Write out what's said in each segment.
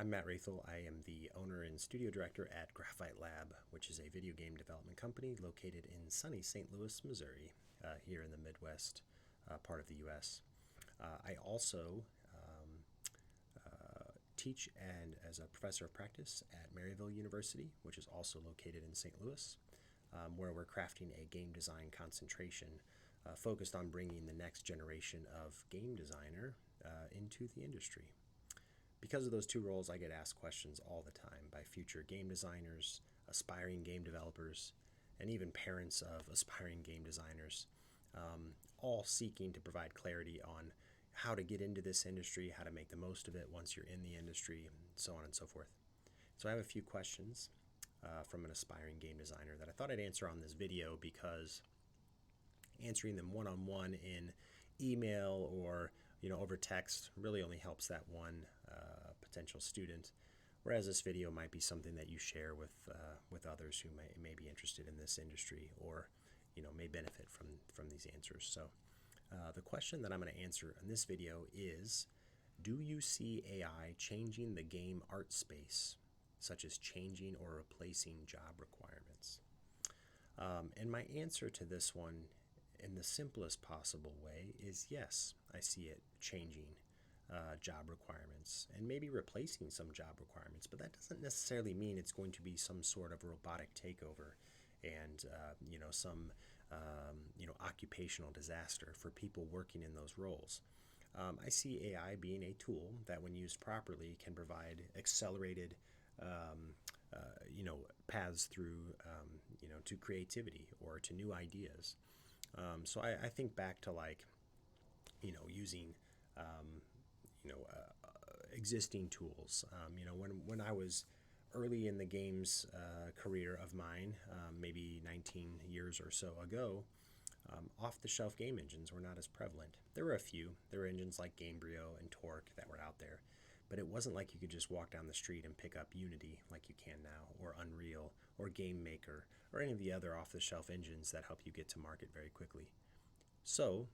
I'm Matt Rathel. I am the owner and studio director at Graphite Lab, which is a video game development company located in sunny St. Louis, Missouri, here in the Midwest part of the U.S. I also teach and as a professor of practice at Maryville University, which is also located in St. Louis, where we're crafting a game design concentration focused on bringing the next generation of game designer into the industry. Because of those two roles, I get asked questions all the time by future game designers, aspiring game developers, and even parents of aspiring game designers, all seeking to provide clarity on how to get into this industry, how to make the most of it once you're in the industry, and so on and so forth. So I have a few questions from an aspiring game designer that I thought I'd answer on this video, because answering them one-on-one in email or over text really only helps that one potential student, whereas this video might be something that you share with others who may be interested in this industry, or may benefit from these answers. So the question that I'm going to answer in this video is, do you see AI changing the game art space, such as changing or replacing job requirements? And my answer to this one, in the simplest possible way, is yes, I see it changing job requirements and maybe replacing some job requirements, but that doesn't necessarily mean it's going to be some sort of robotic takeover and some occupational disaster for people working in those roles. I see AI being a tool that, when used properly, can provide accelerated paths through to creativity or to new ideas. So I think back to using existing tools. When I was early in the games career of mine, maybe 19 years or so ago, off-the-shelf game engines were not as prevalent. There were a few. There were engines like Gamebryo and Torque that were out there, but it wasn't like you could just walk down the street and pick up Unity like you can now, or Unreal, or Game Maker, or any of the other off-the-shelf engines that help you get to market very quickly. So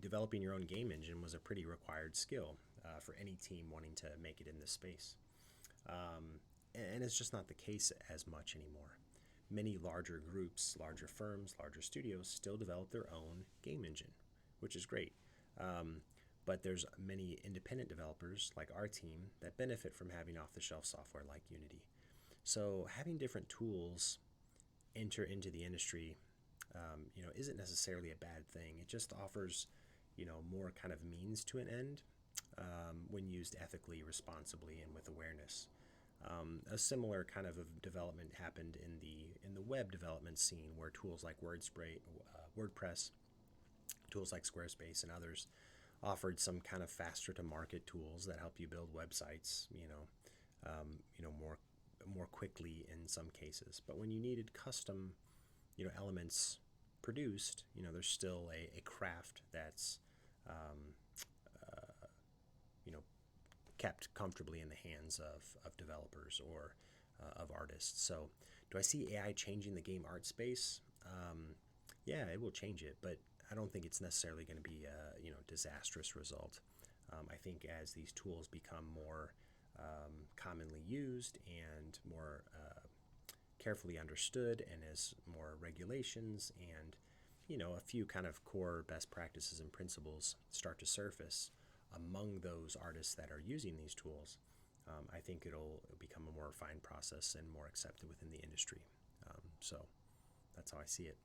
developing your own game engine was a pretty required skill for any team wanting to make it in this space. And it's just not the case as much anymore. Many larger groups, larger firms, larger studios still develop their own game engine, which is great. But there's many independent developers like our team that benefit from having off-the-shelf software like Unity. So having different tools enter into the industry isn't necessarily a bad thing. It just offers more kind of means to an end when used ethically, responsibly, and with awareness. A similar kind of development happened in the web development scene, where tools like WordPress, tools like Squarespace, and others offered some kind of faster to market tools that help you build websites, more quickly in some cases. But when you needed custom, elements produced, there's still a craft that's kept comfortably in the hands of developers or of artists. So do I see AI changing the game art space? Yeah, it will change it, but I don't think it's necessarily going to be a disastrous result. I think as these tools become more commonly used and more carefully understood, and as more regulations and a few kind of core best practices and principles start to surface among those artists that are using these tools, I think it'll become a more refined process and more accepted within the industry. So that's how I see it.